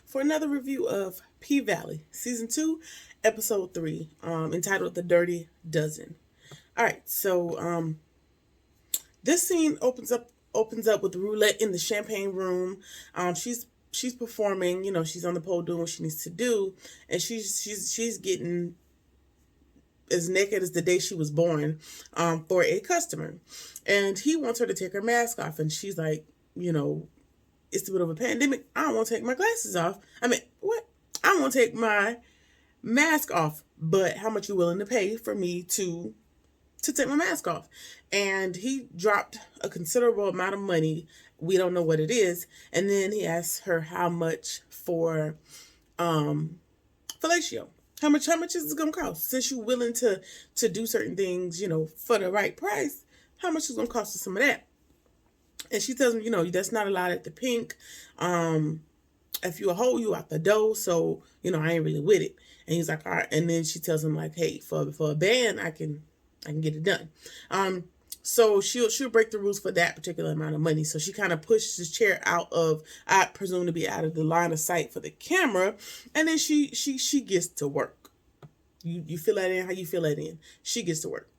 for another review of P Valley, Season 2, Episode 3, entitled The Dirty Dozen. Alright, so this scene opens up with Roulette in the champagne room. She's performing, she's on the pole doing what she needs to do, and she's getting as naked as the day she was born for a customer. And he wants her to take her mask off, and she's like, it's the middle of a pandemic. I don't want to take my glasses off. I mean, what? I don't want to take my mask off, but how much you willing to pay for me to take my mask off? And he dropped a considerable amount of money. We don't know what it is. And then he asks her how much for fellatio. How much is it gonna cost? Since you're willing to do certain things, for the right price, how much is it gonna cost for some of that? And she tells him, that's not allowed at the Pink. If you a hoe, you out the door. So, I ain't really with it. And he's like, all right. And then she tells him like, hey, for a band, I can get it done. So she'll break the rules for that particular amount of money. So she kind of pushes his chair out of, I presume to be out of the line of sight for the camera. And then she gets to work. You feel that in? How you feel that in? She gets to work.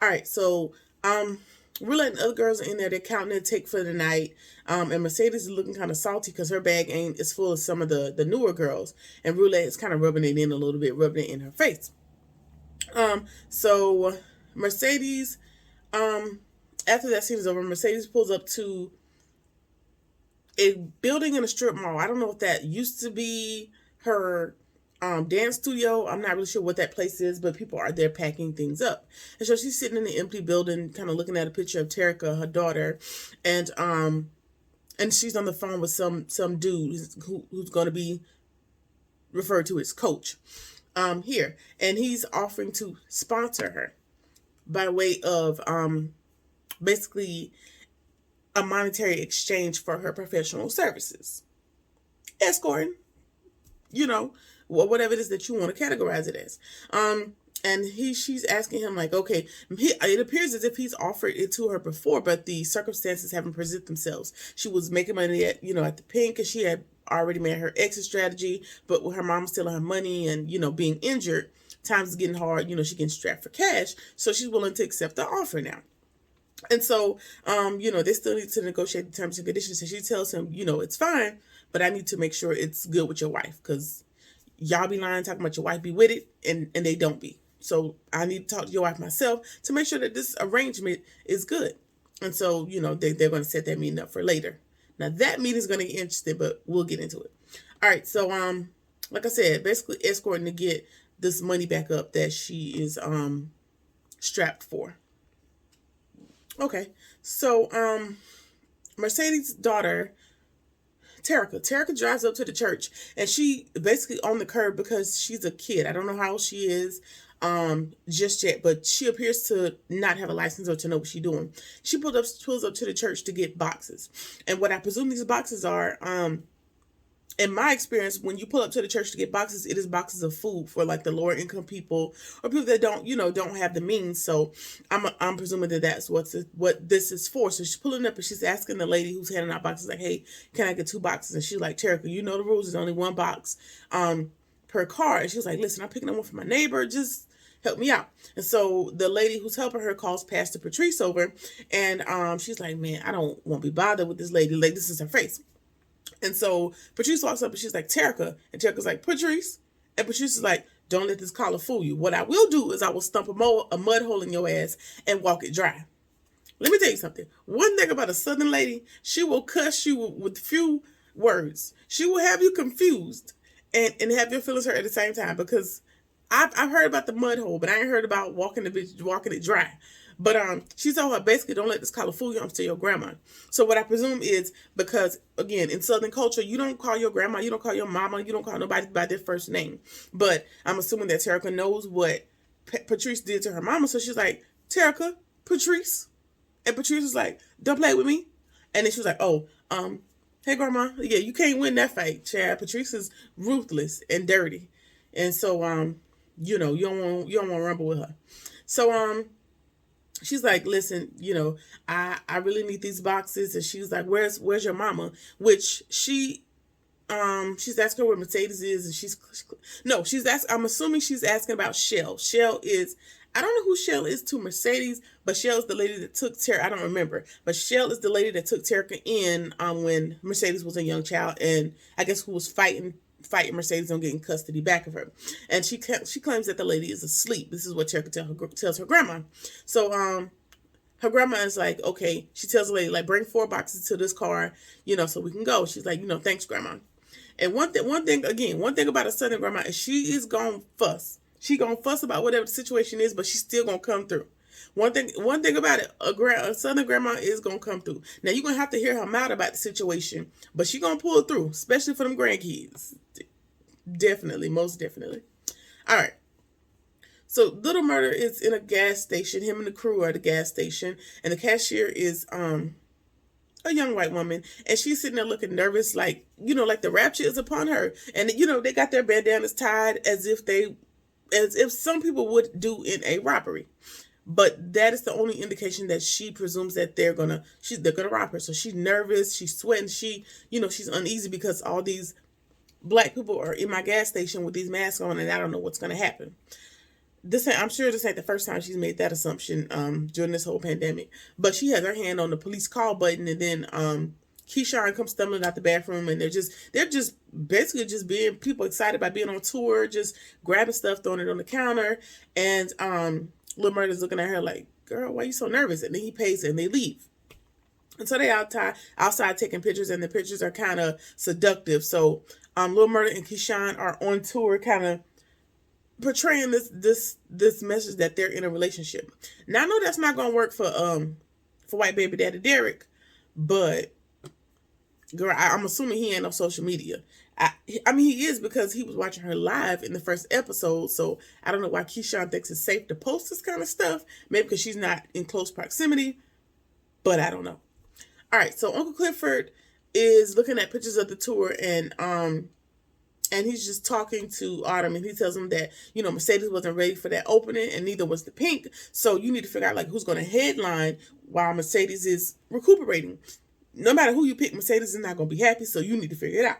All right. So, Roulette and other girls are in there. They're counting their take for the night. And Mercedes is looking kind of salty because her bag is full of some of the newer girls. And Roulette is kind of rubbing it in a little bit, rubbing it in her face. So Mercedes, after that scene is over, Mercedes pulls up to a building in a strip mall. I don't know if that used to be her dance studio. I'm not really sure what that place is, but people are there packing things up. And so she's sitting in the empty building, kind of looking at a picture of Terica, her daughter, and she's on the phone with some dude who's going to be referred to as coach here, and he's offering to sponsor her by way of basically a monetary exchange for her professional services, escorting, whatever it is that you want to categorize it as. And she's asking him like, okay, it appears as if he's offered it to her before, but the circumstances haven't presented themselves. She was making money at the Pink, and she had already made her exit strategy, but with her mom stealing her money and, being injured, times is getting hard, she getting strapped for cash. So she's willing to accept the offer now. And so, they still need to negotiate the terms and conditions. And she tells him, it's fine, but I need to make sure it's good with your wife, because y'all be lying, talking about your wife be with it, and they don't be. So I need to talk to your wife myself to make sure that this arrangement is good. And so, they're going to set that meeting up for later. Now that meeting is going to get interesting, but we'll get into it. All right. So, like I said, basically escorting to get this money back up that she is, strapped for. Okay. So, Mercedes' daughter, Terica drives up to the church, and she basically on the curb because she's a kid. I don't know how old she is just yet, but she appears to not have a license or to know what she's doing. She pulls up to the church to get boxes. And what I presume these boxes are, in my experience, when you pull up to the church to get boxes, it is boxes of food for like the lower income people or people that don't have the means. So I'm presuming that that's what this is for. So she's pulling up and she's asking the lady who's handing out boxes like, hey, can I get 2 boxes? And she's like, Terica, you know the rules. There's only 1 box per car. And she was like, listen, I'm picking up one for my neighbor. Just help me out. And so the lady who's helping her calls Pastor Patrice over, and she's like, man, I don't want to be bothered with this lady. Like, this is her face. And so Patrice walks up and she's like, Terica. And Terica's like, Patrice. And Patrice is like, don't let this collar fool you. What I will do is I will stump a mud hole in your ass and walk it dry. Let me tell you something. One thing about a Southern lady, she will cuss you with few words. She will have you confused and have your feelings hurt at the same time, because I've heard about the mud hole, but I ain't heard about walking it dry. But she told her basically, don't let this collar fool you. I'm still your grandma. So what I presume is because, again, in Southern culture, you don't call your grandma, you don't call your mama, you don't call nobody by their first name. But I'm assuming that Terica knows what Patrice did to her mama. So she's like, Terica, Patrice. And Patrice was like, don't play with me. And then she was like, oh, hey, grandma. Yeah, you can't win that fight, Chad. Patrice is ruthless and dirty. And so, you don't want to rumble with her. So, she's like, listen, I really need these boxes. And she's like, where's your mama? Which she She's asking her where Mercedes is, and she's asking. I'm assuming she's asking about Shell. Shell is, I don't know who Shell is to Mercedes, but Shell is the lady that took Terica. I don't remember, but Shell is the lady that took Terica in when Mercedes was a young child, and I guess who was fighting Mercedes on getting custody back of her. And she claims that the lady is asleep. This is what Terica tells her grandma. So her grandma is like, okay. She tells the lady, like, bring 4 boxes to this car, so we can go. She's like, thanks, grandma. And one thing about a Southern grandma is she is gonna fuss. She gonna fuss about whatever the situation is, but she's still gonna come through. One thing about it, a Southern grandma is gonna come through. Now you're gonna have to hear her mouth about the situation, but she gonna pull through, especially for them grandkids. Definitely, most definitely. All right. So Little Murder is in a gas station. Him and the crew are at the gas station, and the cashier is a young white woman, and she's sitting there looking nervous, like the rapture is upon her. And they got their bandanas tied as if some people would do in a robbery. But that is the only indication that she presumes that they're gonna rob her. So she's nervous, she's sweating, she's uneasy because all these black people are in my gas station with these masks on, and I don't know what's gonna happen. I'm sure this ain't the first time she's made that assumption during this whole pandemic. But she has her hand on the police call button, and then Keyshawn comes stumbling out the bathroom, and they're just basically just being people excited by being on tour, just grabbing stuff, throwing it on the counter, and Lil Murder's looking at her like, "Girl, why are you so nervous?" And then he pays, and they leave. And so they outside taking pictures, and the pictures are kind of seductive. So Lil Murder and Keyshawn are on tour, kind of portraying this message that they're in a relationship. Now I know that's not gonna work for white baby daddy Derek, but girl, I'm assuming he ain't on social media. I mean he is, because he was watching her live in the first episode. So I don't know why Keyshawn thinks it's safe to post this kind of stuff. Maybe because she's not in close proximity, but I don't know. All right, so Uncle Clifford is looking at pictures of the tour, and he's just talking to Autumn, and he tells him that, Mercedes wasn't ready for that opening, and neither was the Pink. So you need to figure out, like, who's going to headline while Mercedes is recuperating. No matter who you pick, Mercedes is not going to be happy, so you need to figure it out.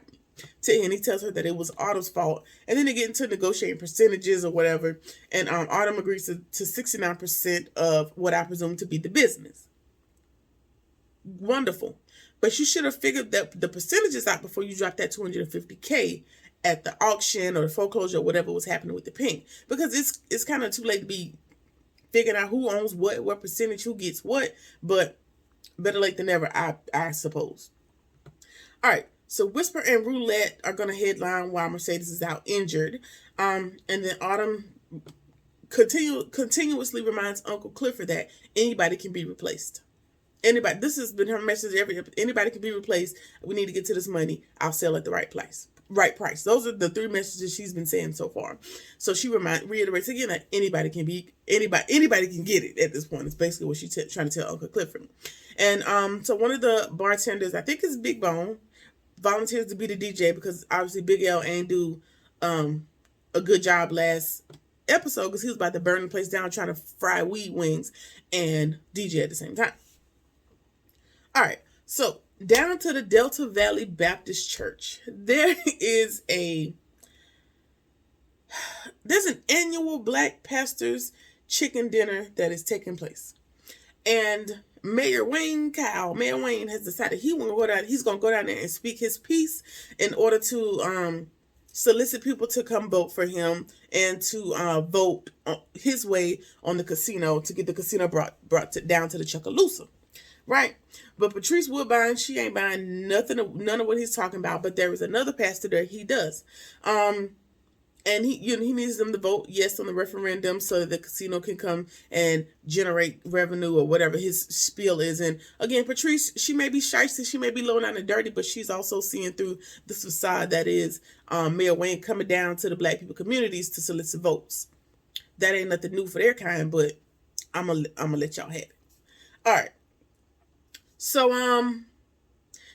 And he tells her that it was Autumn's fault. And then they get into negotiating percentages or whatever, and Autumn agrees to 69% of what I presume to be the business. Wonderful. But you should have figured that the percentages out before you dropped that $250K at the auction or the foreclosure or whatever was happening with the Pink, because it's kind of too late to be figuring out who owns what percentage, who gets what. But better late than never, I suppose. All right, so Whisper and Roulette are gonna headline while Mercedes is out injured, and then Autumn continuously reminds Uncle Clifford that anybody can be replaced. Anybody. This has been her message anybody can be replaced. We need to get to this money. I'll sell at the right price. Those are the 3 messages she's been saying so far. So she reiterates again that anybody can get it at this point. It's basically what she's trying to tell Uncle Clifford. And so one of the bartenders, I think it's Big Bone, volunteers to be the DJ, because obviously Big L ain't do a good job last episode, because he was about to burn the place down trying to fry weed wings and DJ at the same time. All right, so down to the Delta Valley Baptist Church, there's an annual Black Pastors Chicken Dinner that is taking place, and Mayor Wayne has decided he's gonna go down there and speak his piece in order to solicit people to come vote for him, and to vote his way on the casino, to get the casino brought down to the Chucalissa. Right? But Patrice Woodbine, she ain't buying none of what he's talking about. But there is another pastor there, he does. And he needs them to vote yes on the referendum so that the casino can come and generate revenue or whatever his spiel is. And again, Patrice, she may be shysty, she may be low down and dirty, but she's also seeing through the facade that is Mayor Wayne coming down to the Black people communities to solicit votes. That ain't nothing new for their kind, but I'm gonna let y'all have it. All right. So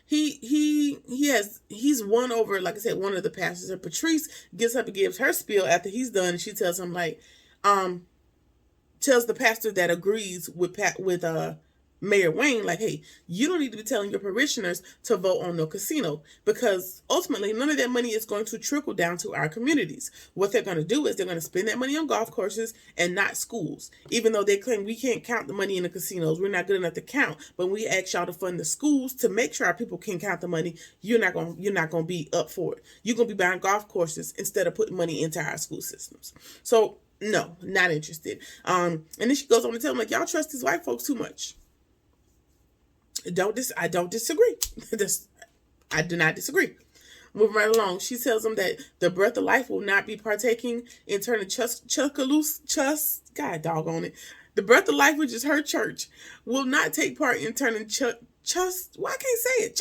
he's won over, like I said, one of the pastors. And Patrice gets up and gives her spiel after he's done, and she tells him tells the pastor that agrees with Mayor Wayne, like, hey, you don't need to be telling your parishioners to vote on no casino, because ultimately none of that money is going to trickle down to our communities. What they're going to do is they're going to spend that money on golf courses and not schools. Even though they claim we can't count the money in the casinos, we're not good enough to count. But when we ask y'all to fund the schools to make sure our people can count the money, you're not gonna be up for it. You're gonna be buying golf courses instead of putting money into our school systems. So no, not interested. And then she goes on to tell them, like, y'all trust these white folks too much. I don't disagree. I do not disagree. Moving right along, she tells them that the Breath of Life will not be partaking in turning God doggone it. The Breath of Life, which is her church, will not take part in turning why I can't say it?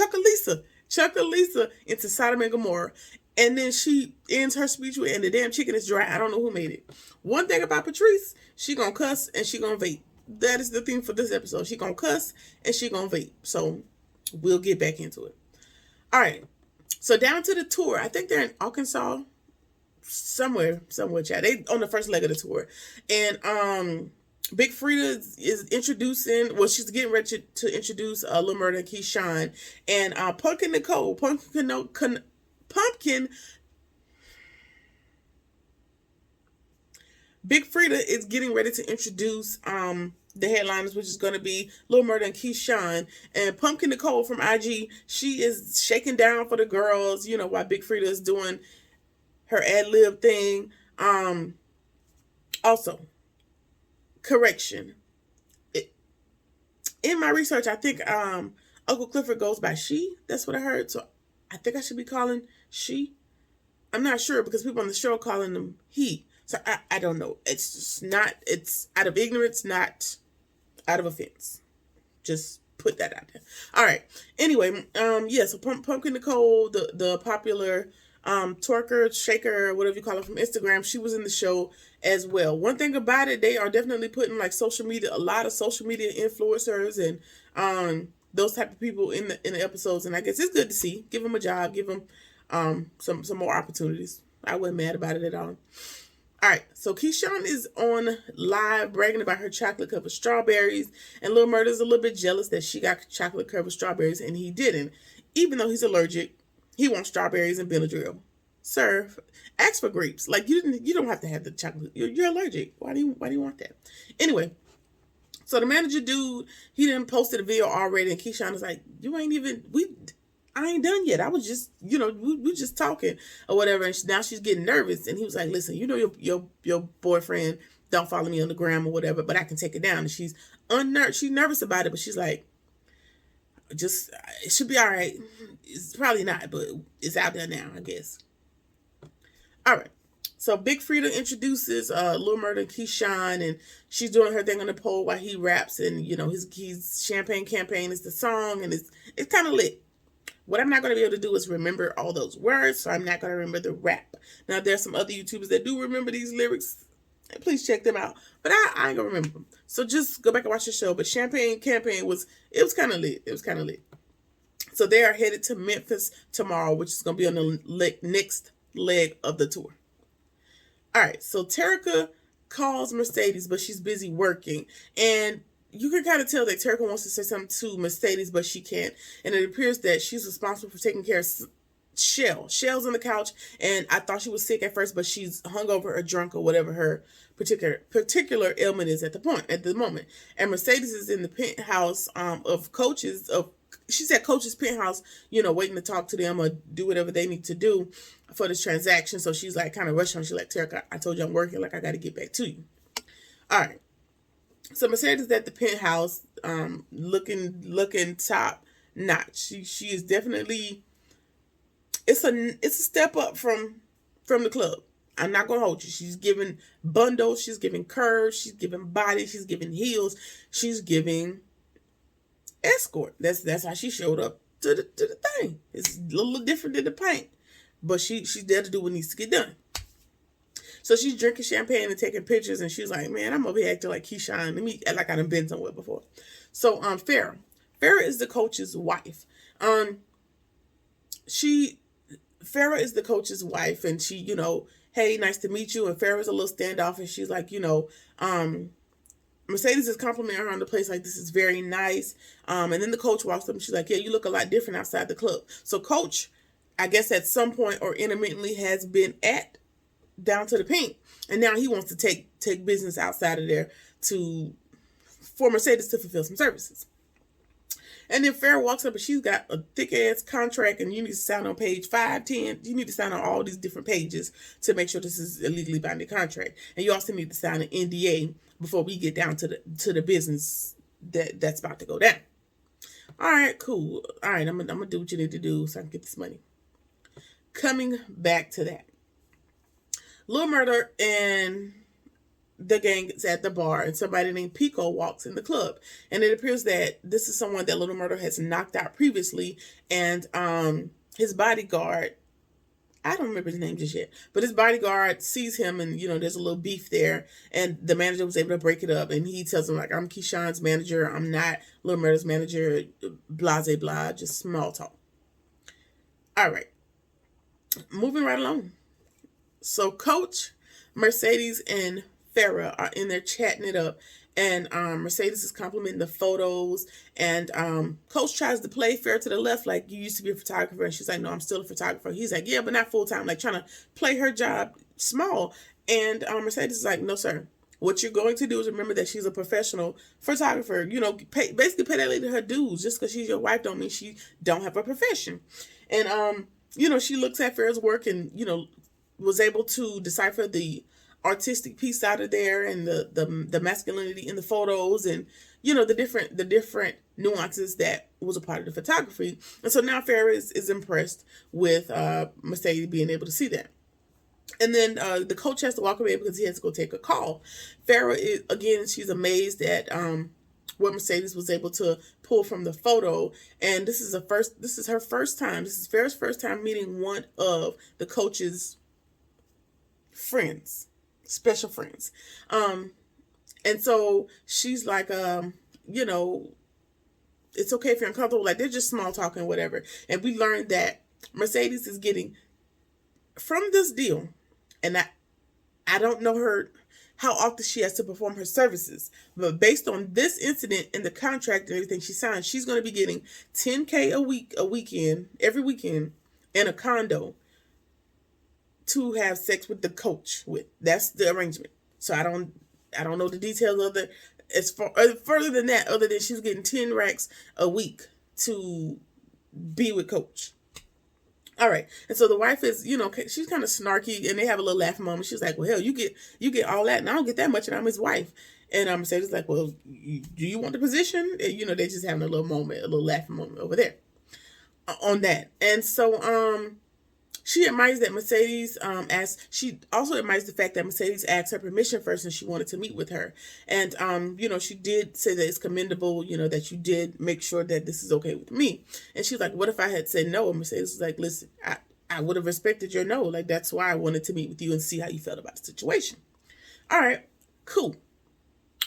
Chuckalisa into Sodom and Gomorrah. And then she ends her speech with, and the damn chicken is dry. I don't know who made it. One thing about Patrice, she gonna cuss and she gonna vape. That is the theme for this episode. She gonna cuss and she gonna vape. So we'll get back into it. All right. So down to the tour. I think they're in Arkansas, somewhere, chat. They on the first leg of the tour, and Big Frida is introducing. Well, she's getting ready to introduce Lil Murda and Keyshawn, and Pumpkin Nicole, Big Frida is getting ready to introduce the headliners, which is going to be Lil Murda and Keyshawn. And Pumpkin Nicole from IG, she is shaking down for the girls, you know, while Big Frida is doing her ad-lib thing. Also, correction. In my research, I think Uncle Clifford goes by she. That's what I heard. So I think I should be calling she. I'm not sure, because people on the show are calling them he. So I don't know. It's just not, it's out of ignorance, not out of offense. Just put that out there. All right. Anyway, yeah, so Pumpkin Nicole, the popular twerker, shaker, whatever you call it, from Instagram, she was in the show as well. One thing about it, they are definitely putting like social media, a lot of social media influencers and those type of people in the episodes, and I guess it's good to see. Give them a job, give them some more opportunities. I wasn't mad about it at all. All right, so Keyshawn is on live bragging about her chocolate covered strawberries, and Lil Murda's a little bit jealous that she got chocolate covered strawberries and he didn't. Even though he's allergic, he wants strawberries and Benadryl. Sir, ask for grapes. Like, you don't have to have the chocolate. You're allergic. Why do you want that? Anyway, so the manager dude, he done posted a video already, and Keyshawn is like, I ain't done yet. I was just, we just talking or whatever. And now she's getting nervous. And he was like, listen, your boyfriend don't follow me on the gram or whatever, but I can take it down. And she's she's nervous about it, but she's like, it should be all right. It's probably not, but it's out there now, I guess. All right. So Big Frida introduces Lil Murda and Keyshawn, and she's doing her thing on the pole while he raps. And, his Champagne Campaign is the song, and it's kind of lit. What I'm not going to be able to do is remember all those words, so I'm not going to remember the rap. Now, there's some other YouTubers that do remember these lyrics. Please check them out. But I ain't going to remember them. So just go back and watch the show. But Champagne Campaign was kind of lit. It was kind of lit. So they are headed to Memphis tomorrow, which is going to be on the next leg of the tour. All right, so Terica calls Mercedes, but she's busy working. And you can kind of tell that Terica wants to say something to Mercedes, but she can't. And it appears that she's responsible for taking care of Shell. Shell's on the couch, and I thought she was sick at first, but she's hungover or drunk or whatever her particular ailment is at the moment. And Mercedes is in the penthouse of Coach's penthouse, waiting to talk to them or do whatever they need to do for this transaction. So she's like kind of rushing. She's like, Terica, I told you I'm working. Like, I got to get back to you. All right. So Mercedes is at the penthouse, looking top notch. She is definitely. It's a step up from the club. I'm not gonna hold you. She's giving bundles. She's giving curves. She's giving body. She's giving heels. She's giving escort. That's how she showed up to the thing. It's a little different than the paint, but she's there to do what needs to get done. So she's drinking champagne and taking pictures, and she's like, man, I'm over here acting like Keyshawn. Let me act like I done been somewhere before. So Farrah is the coach's wife. Farrah is the coach's wife, and she, hey, nice to meet you. And Farrah's a little standoffish. She's like, Mercedes is complimenting her on the place, like, this is very nice. And then the coach walks up and she's like, yeah, you look a lot different outside the club. So coach, I guess at some point or intermittently, has been at Down to the Pink, and now he wants to take business outside of there for Mercedes to fulfill some services. And then Farrah walks up and she's got a thick ass contract, and you need to sign on page 5, 10. You need to sign on all these different pages to make sure this is a legally binding contract. And you also need to sign an NDA before we get down to the business that's about to go down. All right, cool. All right, I'm gonna do what you need to do so I can get this money. Coming back to that, Lil Murder and the gang is at the bar, and somebody named Pico walks in the club, and it appears that this is someone that Lil Murder has knocked out previously, and his bodyguard, I don't remember his name just yet, but his bodyguard sees him, and there's a little beef there, and the manager was able to break it up, and he tells him, like, I'm Keyshawn's manager, I'm not Lil Murder's manager, blah blah blah, just small talk. All right, moving right along. So Coach, Mercedes, and Farrah are in there chatting it up, and Mercedes is complimenting the photos, and Coach tries to play Farrah to the left, like, you used to be a photographer, and she's like, no, I'm still a photographer. He's like, yeah, but not full-time, like trying to play her job small. And Mercedes is like, no, sir. What you're going to do is remember that she's a professional photographer. Basically pay that lady her dues. Just because she's your wife don't mean she don't have a profession. And she looks at Farrah's work and was able to decipher the artistic piece out of there, and the masculinity in the photos, and the different nuances that was a part of the photography. And so now Farrah is impressed with Mercedes being able to see that. And then the coach has to walk away because he has to go take a call. Farrah she's amazed at what Mercedes was able to pull from the photo, and this is her first time. This is Farrah's first time meeting one of the coach's friends, special friends. And so she's like, it's okay if you're uncomfortable, like, they're just small talking, whatever. And we learned that Mercedes is getting from this deal, and I don't know how often she has to perform her services, but based on this incident and the contract and everything she signed, she's going to be getting $10K every weekend, in a condo to have sex with the coach with. That's the arrangement. So I don't know the details of it. As far further than that, other than she's getting 10 racks a week to be with coach. All right. And so the wife is, she's kind of snarky, and they have a little laugh moment. She's like, well, hell, you get all that, and I don't get that much, and I'm his wife. And Mercedes like, well, do you want the position? And, they just having a little laughing moment over there on that. And so, she admires that Mercedes she also admires the fact that Mercedes asked her permission first, and she wanted to meet with her. And she did say that it's commendable, that you did make sure that this is okay with me. And she's like, what if I had said no? And Mercedes was like, listen, I would have respected your no. Like, that's why I wanted to meet with you and see how you felt about the situation. All right, cool.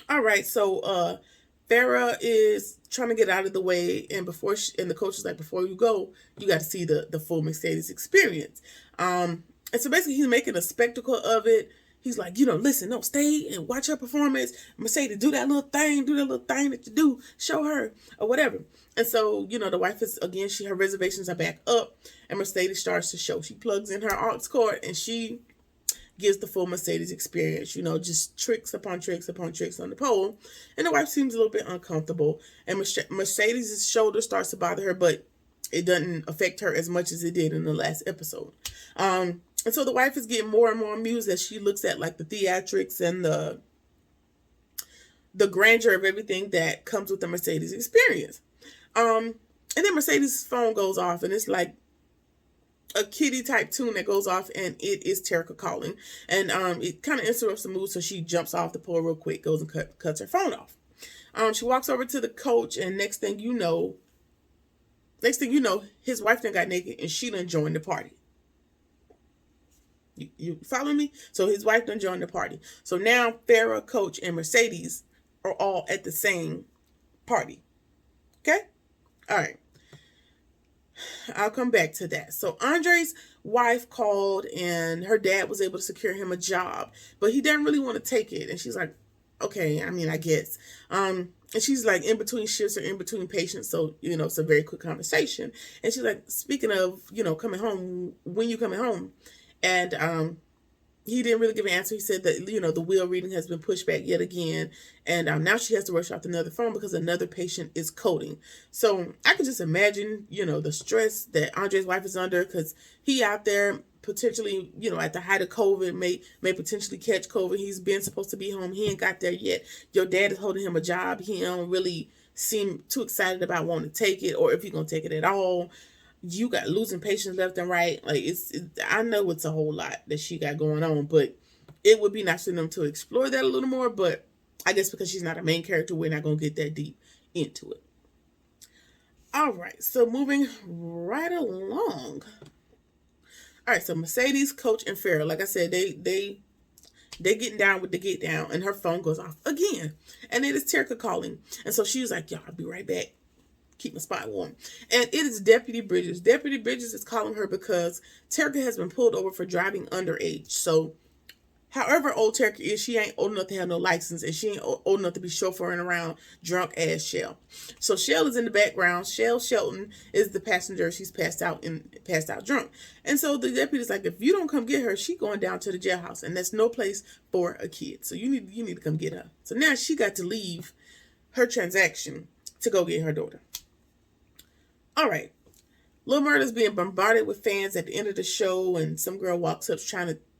All right, so Farrah is trying to get out of the way, and the coach is like, before you go, you got to see the full Mercedes experience. And so basically, he's making a spectacle of it. He's like, listen, no, stay and watch her performance. Mercedes, do that little thing that you do, show her or whatever. And so, the wife is, again, her reservations are back up, and Mercedes starts to show. She plugs in her aux cord, and she gives the full Mercedes experience, just tricks upon tricks upon tricks on the pole. And the wife seems a little bit uncomfortable, and Mercedes' shoulder starts to bother her, but it doesn't affect her as much as it did in the last episode. And so the wife is getting more and more amused as she looks at, like, the theatrics and the grandeur of everything that comes with the Mercedes experience. And then Mercedes' phone goes off, and it's like a kitty type tune that goes off, and it is Terica calling, and it kind of interrupts the mood, so she jumps off the pole real quick, goes and cuts her phone off. She walks over to the coach, and next thing you know, his wife done got naked, and she done joined the party. You follow me? So his wife done joined the party. So now Farrah, Coach, and Mercedes are all at the same party. Okay? All right. I'll come back to that. So Andre's wife called, and her dad was able to secure him a job, but he didn't really want to take it. And she's like, okay, I mean, I guess. And she's like in between shifts or in between patients, so it's a very quick conversation. And she's like, speaking of, coming home, when you coming home? And he didn't really give an answer. He said that the wheel reading has been pushed back yet again, and now she has to rush off another phone because another patient is coding. So I can just imagine the stress that Andre's wife is under, because he out there potentially at the height of COVID may potentially catch COVID. He's been supposed to be home. He ain't got there yet. Your dad is holding him a job. He don't really seem too excited about wanting to take it, or if he's gonna take it at all. You got losing patients left and right. Like I know it's a whole lot that she got going on, but it would be nice for them to explore that a little more. But I guess because she's not a main character, we're not gonna get that deep into it. All right, so moving right along. All right, so Mercedes, Coach, and Farrah, like I said, they getting down with the get down, and her phone goes off again, and it is Terica calling, and so she was like, "Yo, I'll be right back. Keep my spot warm." And it is Deputy Bridges. Deputy Bridges is calling her because Terica has been pulled over for driving underage. So however old Terica is, she ain't old enough to have no license, and she ain't old enough to be chauffeuring around drunk ass Shell. So Shell is in the background. Shell Shelton is the passenger. She's passed out drunk. And so the deputy's like, if you don't come get her, she going down to the jailhouse, and that's no place for a kid. So you need to come get her. So now she got to leave her transaction to go get her daughter. All right. Lil Murda's being bombarded with fans at the end of the show, and some girl walks up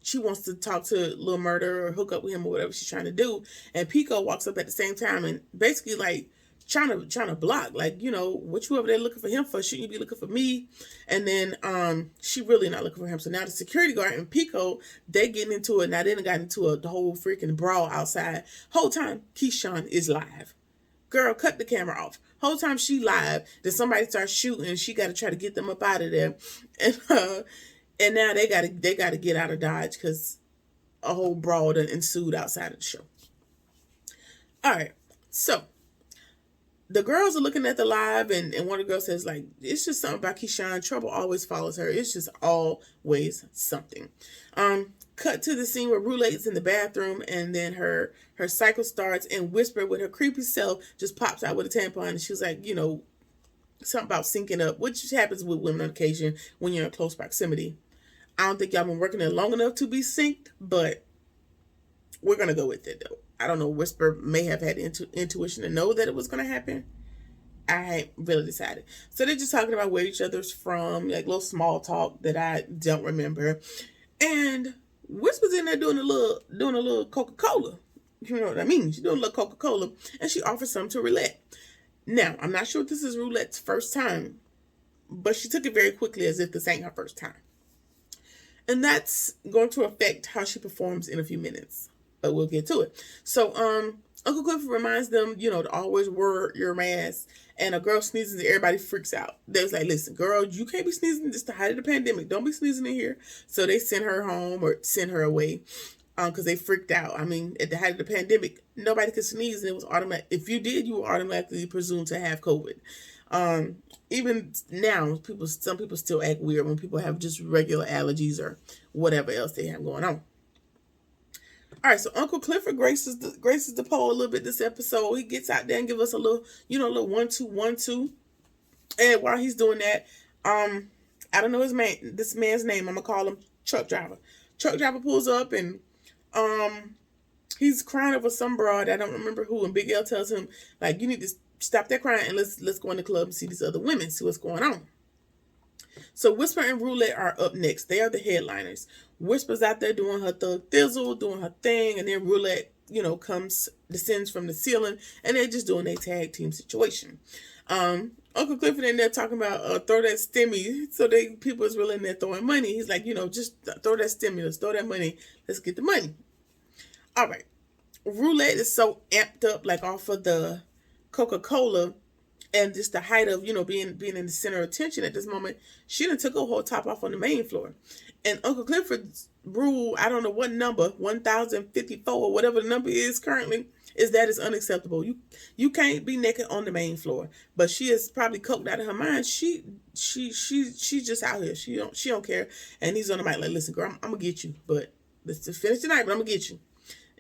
she wants to talk to Lil Murda or hook up with him or whatever she's trying to do. And Pico walks up at the same time and basically like trying to block, like, what you over there looking for him for? Shouldn't you be looking for me? And then she really not looking for him. So now the security guard and Pico, they getting into it. Now they done got into the whole freaking brawl outside. Whole time Keyshawn is live. Girl, cut the camera off. Whole time she live, then somebody starts shooting. She got to try to get them up out of there, and now they got to get out of Dodge because a whole brawl done ensued outside of the show. All right, so the girls are looking at the live, and one of the girls says, like, it's just something about Keyshawn. Trouble always follows her. It's just always something. Cut to the scene where Roulette's in the bathroom, and then her cycle starts, and Whisper with her creepy self just pops out with a tampon, and she's like, something about syncing up, which happens with women on occasion when you're in close proximity. I don't think y'all been working there long enough to be synced, but we're going to go with it, though. I don't know, Whisper may have had intuition to know that it was going to happen. I ain't really decided. So they're just talking about where each other's from, like little small talk that I don't remember. And Whisper's in there doing a little Coca-Cola. You know what I mean? She's doing a little Coca-Cola, and she offers some to Roulette. Now, I'm not sure if this is Roulette's first time, but she took it very quickly as if this ain't her first time. And that's going to affect how she performs in a few minutes. But we'll get to it. So, Uncle Clifford reminds them, to always wear your mask. And a girl sneezes and everybody freaks out. They was like, listen, girl, you can't be sneezing. This is the height of the pandemic. Don't be sneezing in here. So they sent her home or sent her away because they freaked out. I mean, at the height of the pandemic, nobody could sneeze, and it was automatic. If you did, you were automatically presumed to have COVID. Even now, some people still act weird when people have just regular allergies or whatever else they have going on. All right, so Uncle Clifford graces the pole a little bit this episode. He gets out there and give us a little 1-2-1-2. And while he's doing that, I don't know this man's name. I'm gonna call him Truck Driver. Truck Driver pulls up and he's crying over some broad. I don't remember who. And Big L tells him, like, you need to stop that crying and let's go in the club and see these other women, see what's going on. So Whisper and Roulette are up next. They are the headliners. Whisper's out there doing her thug thizzle, doing her thing, and then Roulette, descends from the ceiling, and they're just doing a tag team situation. Uncle Clifford in there talking about throw that stimmy. So people is really in there throwing money. He's like, just throw that stimulus, throw that money. Let's get the money. All right. Roulette is so amped up, like off of the Coca-Cola, and just the height of, being in the center of attention at this moment, she done took her whole top off on the main floor. And Uncle Clifford's rule, I don't know what number, 1054 or whatever the number is currently, is that is unacceptable. You can't be naked on the main floor. But she is probably coked out of her mind. She's just out here. She don't care. And he's on the mic like, listen, girl, I'm gonna get you. But let's just finish tonight, but I'm gonna get you.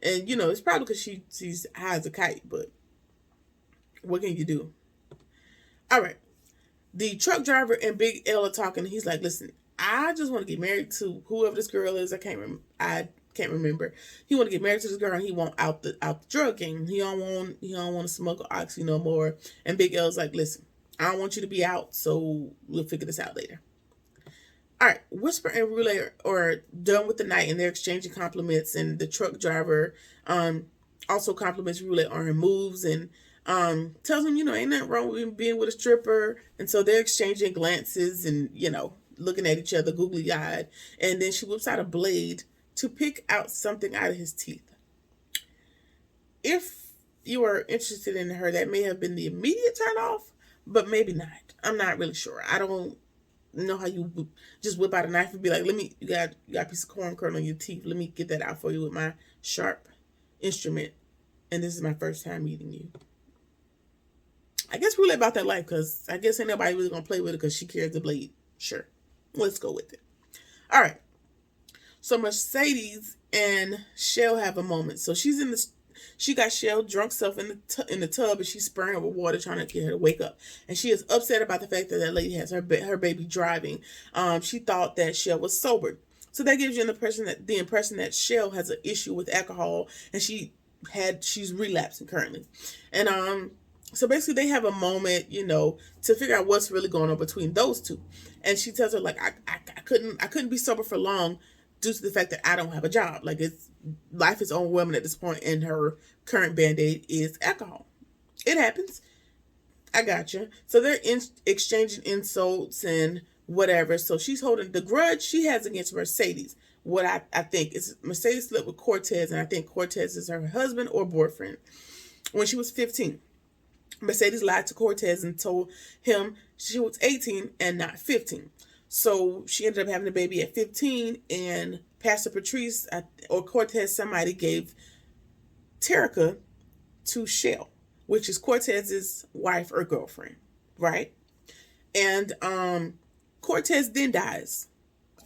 And, it's probably because she's high as a kite, but what can you do? All right. The truck driver and Big L are talking. And he's like, listen, I just want to get married to whoever this girl is. I can't remember. He want to get married to this girl, and he want out the drug game. He don't want to smuggle oxy no more. And Big L's like, listen, I don't want you to be out, so we'll figure this out later. All right, Whisper and Roulette are done with the night, and they're exchanging compliments. And the truck driver also compliments Roulette on her moves, and tells him, ain't nothing wrong with being with a stripper. And so they're exchanging glances and, looking at each other googly eyed. And then she whips out a blade to pick out something out of his teeth. If you are interested in her, that may have been the immediate turn off, but maybe not. I'm not really sure. I don't know how you just whip out a knife and be like, you got a piece of corn kernel in your teeth. Let me get that out for you with my sharp instrument. And this is my first time meeting you. I guess Roulette about that life, because I guess ain't nobody really going to play with it because she carries the blade. Sure. Let's go with it. All right. So Mercedes and Shell have a moment. So she got Shell drunk self in the tub, and she's spraying her with water trying to get her to wake up. And she is upset about the fact that lady has her baby driving. She thought that Shell was sober. So that gives you the impression that Shell has an issue with alcohol, and she's relapsing currently. And so basically they have a moment, to figure out what's really going on between those two. And she tells her, like, I couldn't be sober for long due to the fact that I don't have a job. Like, life is overwhelming at this point, and her current band-aid is alcohol. It happens. I gotcha. So they're exchanging insults and whatever. So she's holding the grudge she has against Mercedes. What I think is Mercedes slept with Cortez, and I think Cortez is her husband or boyfriend when she was 15. Mercedes lied to Cortez and told him she was 18 and not 15. So she ended up having a baby at 15, and Pastor Patrice or Cortez, somebody gave Terica to Shell, which is Cortez's wife or girlfriend, right? And Cortez then dies.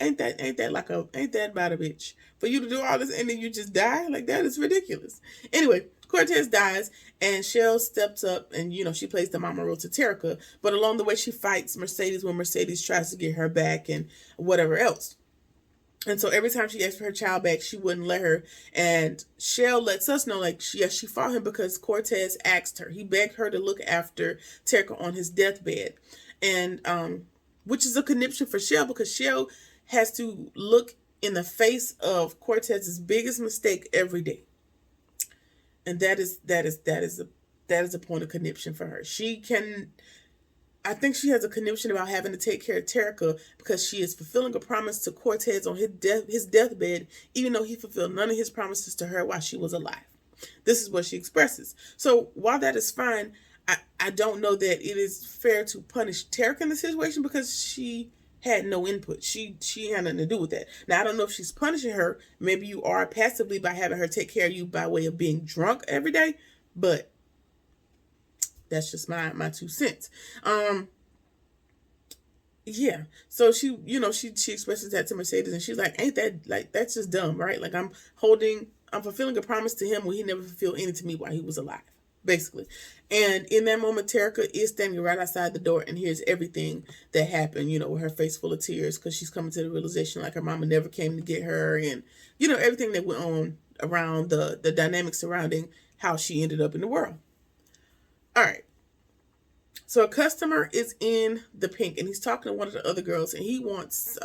Ain't that about a bitch? For you to do all this and then you just die? Like, that is ridiculous. Anyway, Cortez dies, and Shell steps up, and she plays the mama role to Terica, but along the way she fights Mercedes when Mercedes tries to get her back and whatever else. And so every time she asked for her child back, she wouldn't let her. And Shell lets us know, like, she fought him because Cortez asked her. He begged her to look after Terica on his deathbed. And which is a conniption for Shell, because Shell has to look in the face of Cortez's biggest mistake every day. And that is a point of conniption for her. I think she has a conniption about having to take care of Terica because she is fulfilling a promise to Cortez on his deathbed, even though he fulfilled none of his promises to her while she was alive. This is what she expresses. So while that is fine, I don't know that it is fair to punish Terica in the situation because she had no input. She had nothing to do with that. Now, I don't know if she's punishing her. Maybe you are passively by having her take care of you by way of being drunk every day, but that's just my 2 cents. Yeah. So she expresses that to Mercedes, and she's like, ain't that, like, that's just dumb, right? Like, I'm fulfilling a promise to him when he never fulfilled any to me while he was alive, basically. And in that moment, Terica is standing right outside the door and hears everything that happened, with her face full of tears, because she's coming to the realization, like, her mama never came to get her, and, everything that went on around the dynamics surrounding how she ended up in the world. All right. So a customer is in the pink, and he's talking to one of the other girls, and he wants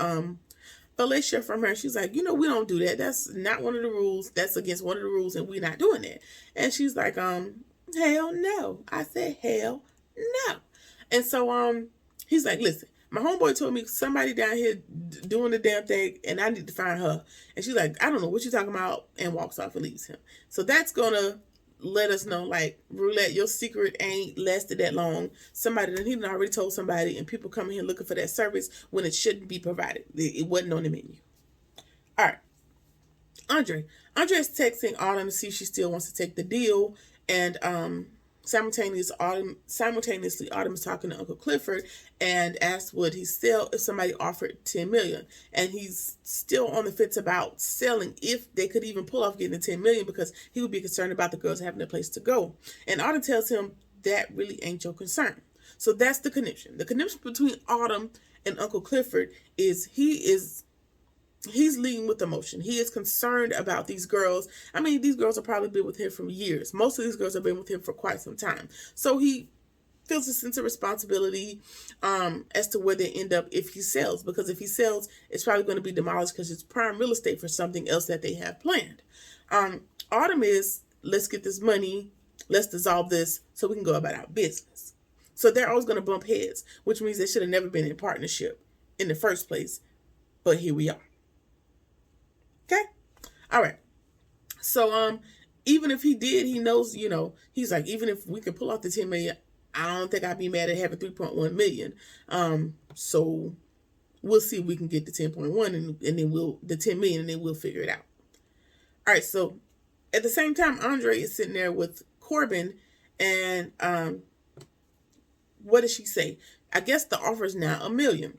fellatio from her. She's like, we don't do that. That's not one of the rules. That's against one of the rules, and we're not doing that. And she's like, hell no. I said, hell no. And so he's like, listen, my homeboy told me somebody down here doing the damn thing, and I need to find her. And she's like, I don't know what you're talking about, and walks off and leaves him. So that's gonna let us know, like, Roulette, your secret ain't lasted that long. He already told somebody, and people coming here looking for that service when it shouldn't be provided. It wasn't on the menu. All right. Andre is texting Autumn to see if she still wants to take the deal, and Simultaneously, Autumn is talking to Uncle Clifford and asks would he sell if somebody offered $10 million, and he's still on the fence about selling if they could even pull off getting the $10 million because he would be concerned about the girls having a place to go. And Autumn tells him that really ain't your concern. So that's the connection. The connection between Autumn and Uncle Clifford is he's leading with emotion. He is concerned about these girls. I mean, these girls have probably been with him for years. Most of these girls have been with him for quite some time. So he feels a sense of responsibility as to where they end up if he sells. Because if he sells, it's probably going to be demolished because it's prime real estate for something else that they have planned. Autumn is, let's get this money, let's dissolve this so we can go about our business. So they're always going to bump heads, which means they should have never been in partnership in the first place. But here we are. Okay? All right. So, even if he did, he knows, he's like, even if we can pull off the 10 million, I don't think I'd be mad at having 3.1 million. So we'll see if we can get the 10.1 and then the 10 million and then we'll figure it out. All right. So at the same time, Andre is sitting there with Corbin and, what did she say? I guess the offer is now $1 million.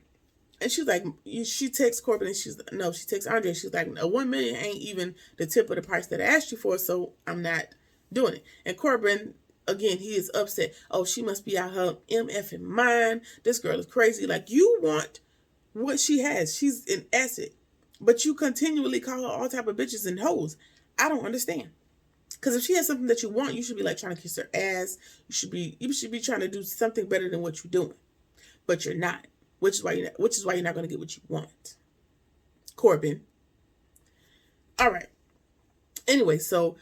And she's like, she texts Corbin and she texts Andre. She's like, a $1 million ain't even the tip of the price that I asked you for, so I'm not doing it. And Corbin, again, he is upset. Oh, she must be out her MFing mind. This girl is crazy. Like, you want what she has. She's an asset. But you continually call her all type of bitches and hoes. I don't understand. Because if she has something that you want, you should be like trying to kiss her ass. You should be trying to do something better than what you're doing. But you're not. Which is why you're not going to get what you want. Corbin. All right. Anyway, so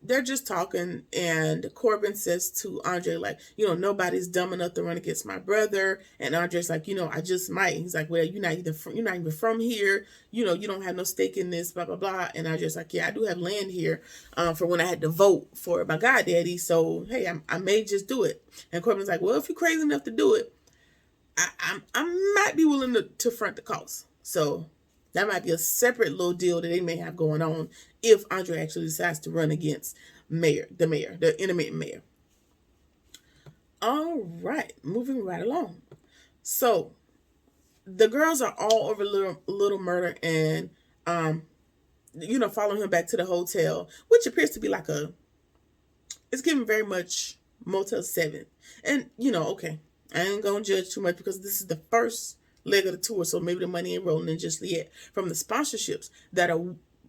they're just talking, and Corbin says to Andre, like, nobody's dumb enough to run against my brother. And Andre's like, I just might. He's like, well, you're not even from here. You don't have no stake in this, blah, blah, blah. And Andre's like, yeah, I do have land here for when I had to vote for my goddaddy. So, hey, I may just do it. And Corbin's like, well, if you're crazy enough to do it, I might be willing to front the cost. So that might be a separate little deal that they may have going on if Andre actually decides to run against the intermittent mayor. All right, moving right along. So the girls are all over little murder and following him back to the hotel, which appears to be like it's giving very much Motel 7. And okay, I ain't gonna judge too much because this is the first leg of the tour, so maybe the money ain't rolling in just yet from the sponsorships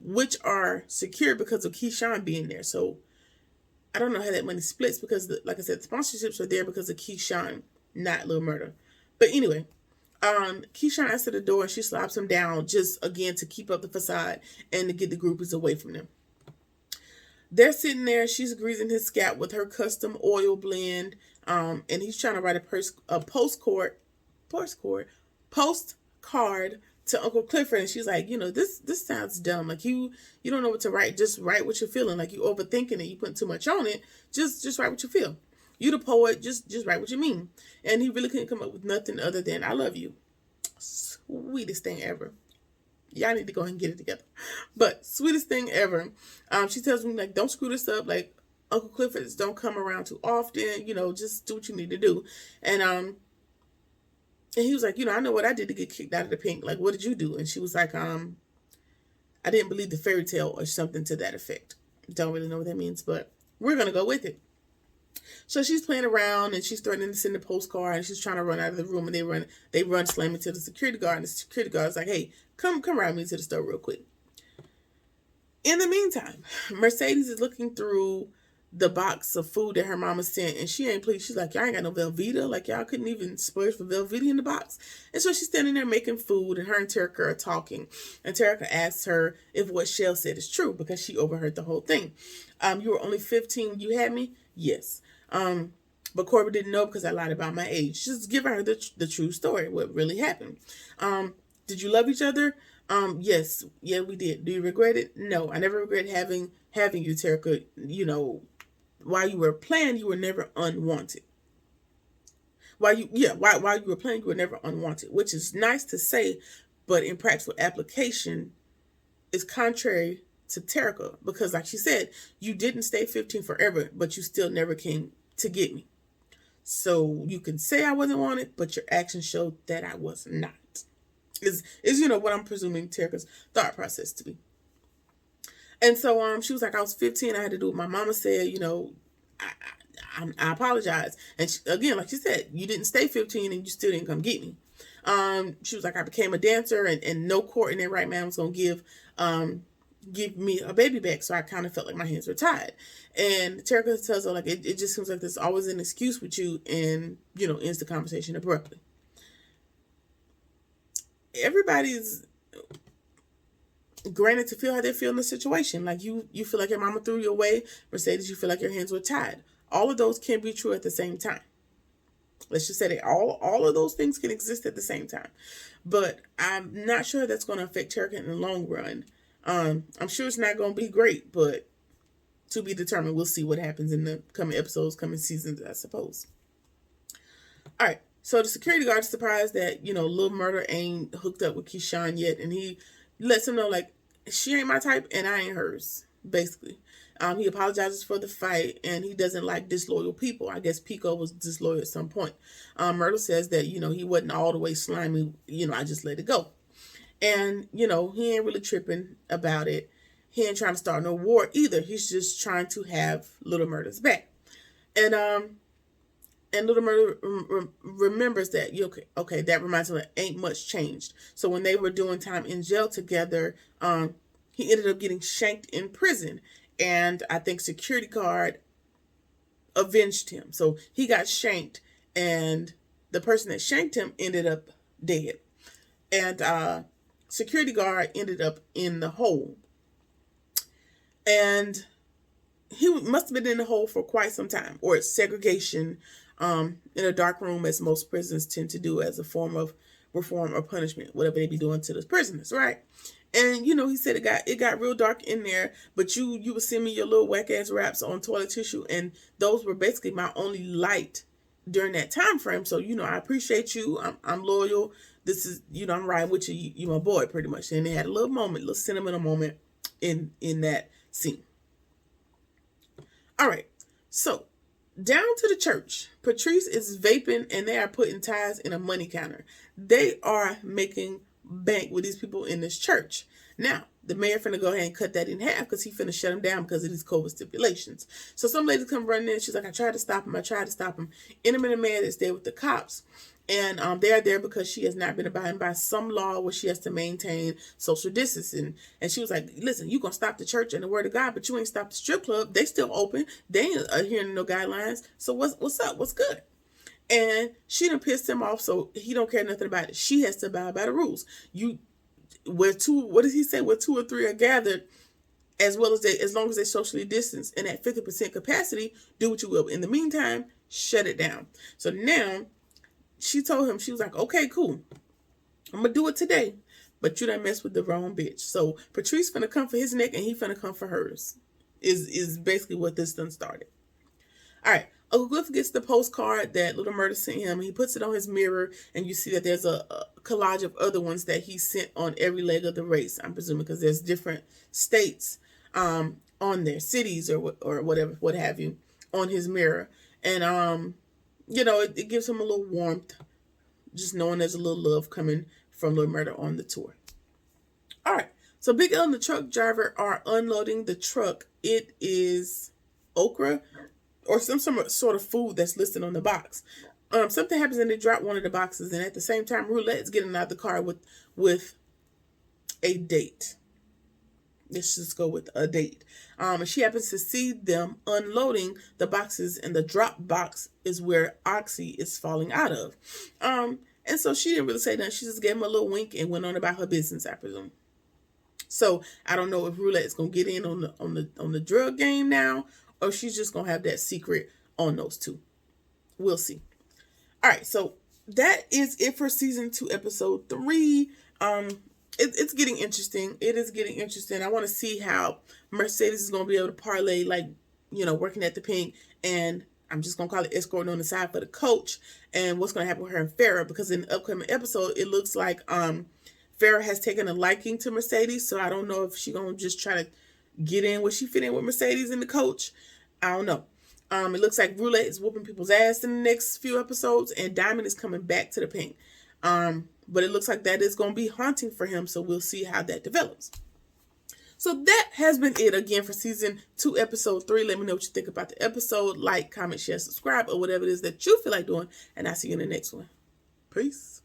which are secure because of Keyshawn being there. So I don't know how that money splits because, like I said, the sponsorships are there because of Keyshawn, not Lil Murder. But anyway, Keyshawn answered the door and she slaps him down just again to keep up the facade and to get the groupies away from them. They're sitting there. She's greasing his scalp with her custom oil blend. And he's trying to write a postcard to Uncle Clifford. And she's like, this sounds dumb. Like you don't know what to write. Just write what you're feeling. Like you overthinking it. You putting too much on it. Just write what you feel. You the poet. Just write what you mean. And he really couldn't come up with nothing other than I love you. Sweetest thing ever. Y'all need to go ahead and get it together. But sweetest thing ever. She tells me, like, don't screw this up. Like, Uncle Clifford's don't come around too often. Just do what you need to do. And he was like, I know what I did to get kicked out of the pink. Like, what did you do? And she was like, I didn't believe the fairy tale or something to that effect. Don't really know what that means, but we're going to go with it. So she's playing around and she's threatening to send a postcard and she's trying to run out of the room and they run slamming to the security guard and the security guard's like, hey, come ride me to the store real quick. In the meantime, Mercedes is looking through the box of food that her mama sent and she ain't pleased. She's like, y'all ain't got no Velveeta. Like y'all couldn't even splurge for Velveeta in the box. And so she's standing there making food and her and Terica are talking. And Terica asks her if what Shell said is true because she overheard the whole thing. You were only 15 when you had me? Yes. But Corbin didn't know because I lied about my age. Just give her the true story, what really happened. Did you love each other? Yes. Yeah, we did. Do you regret it? No, I never regret having you, Terica. While you were playing, you were never unwanted. While you were playing, you were never unwanted, which is nice to say, but in practical application is contrary to Terica because, like she said, you didn't stay 15 forever, but you still never came to get me. So you can say I wasn't wanted, but your actions showed that I was not. Is what I'm presuming Terica's thought process to be. And so she was like, I was 15. I had to do what my mama said. I apologize. And again, like she said, you didn't stay 15 and you still didn't come get me. She was like, I became a dancer and no court in their right man was going to give me a baby back. So I kind of felt like my hands were tied. And Terica tells her, like, it just seems like there's always an excuse with you, and, ends the conversation abruptly. Everybody's granted to feel how they feel in the situation. Like you feel like your mama threw you away. Mercedes, you feel like your hands were tied. All of those can be true at the same time. Let's just say that all of those things can exist at the same time. But I'm not sure that's going to affect Terica in the long run. I'm sure it's not going to be great, but to be determined. We'll see what happens in the coming episodes, coming seasons, I suppose. All right. So the security guard is surprised that, Lil Murder ain't hooked up with Keyshawn yet. And he lets him know, like, she ain't my type and I ain't hers, basically. He apologizes for the fight and he doesn't like disloyal people. I guess Pico was disloyal at some point. Myrtle says that, he wasn't all the way slimy. I just let it go. And, he ain't really tripping about it. He ain't trying to start no war either. He's just trying to have Little Murder's back. And Little Murder remembers that, okay, that reminds him that ain't much changed. So when they were doing time in jail together, he ended up getting shanked in prison. And I think security guard avenged him. So he got shanked and the person that shanked him ended up dead. And security guard ended up in the hole. And he must have been in the hole for quite some time, or it's segregation in a dark room, as most prisons tend to do as a form of reform or punishment, whatever they be doing to the prisoners, right? And he said it got real dark in there, but you would send me your little whack ass raps on toilet tissue, and those were basically my only light during that time frame. So I appreciate you. I'm loyal. This is I'm riding with you. You my boy, pretty much. And they had a little sentimental moment in that scene. All right, so down to the church. Patrice is vaping and they are putting ties in a money counter. They are making bank with these people in this church. Now, the mayor finna go ahead and cut that in half because he finna shut him down because of these COVID stipulations. So some lady come running in. She's like, I tried to stop him. Intermittent man is there with the cops. And they're there because she has not been abiding by some law where she has to maintain social distancing. And she was like, listen, you going to stop the church and the word of God, but you ain't stopped the strip club. They still open. They ain't adhering to no guidelines. So what's up? What's good? And she done pissed him off, so he don't care nothing about it. She has to abide by the rules. What does he say? Where two or three are gathered, as long as they socially distance and at 50% capacity, do what you will. In the meantime, shut it down. So now she told him, she was like, okay, cool. I'm going to do it today. But you done mess with the wrong bitch. So Patrice finna come for his neck and he finna come for hers. Is basically what this done started. All right. Uncle Cliff gets the postcard that Little Murder sent him. He puts it on his mirror and you see that there's a collage of other ones that he sent on every leg of the race. I'm presuming because there's different states on there, cities or whatever, what have you, on his mirror. And it gives him a little warmth, just knowing there's a little love coming from Little Murder on the tour. All right. So Big L and the truck driver are unloading the truck. It is okra or some sort of food that's listed on the box. Something happens and they drop one of the boxes. And at the same time, Roulette's getting out of the car with a date. Let's just go with a date. And she happens to see them unloading the boxes, and the drop box is where Oxy is falling out of. And so she didn't really say nothing. She just gave him a little wink and went on about her business, I presume. So I don't know if Roulette is gonna get in on the drug game now, or she's just gonna have that secret on those two. We'll see. All right, so that is it for season 2, episode 3. It's getting interesting. It is getting interesting. I want to see how Mercedes is going to be able to parlay, working at the Pink, and I'm just going to call it escorting on the side for the coach, and what's going to happen with her and Farrah, because in the upcoming episode, it looks like Farrah has taken a liking to Mercedes, so I don't know if she's going to just try to get in? Will she fit in with Mercedes and the coach? I don't know. It looks like Roulette is whooping people's ass in the next few episodes, and Diamond is coming back to the pink. But it looks like that is going to be haunting for him, so we'll see how that develops. So that has been it again for season 2, episode 3. Let me know what you think about the episode. Like, comment, share, subscribe, or whatever it is that you feel like doing, and I'll see you in the next one. Peace.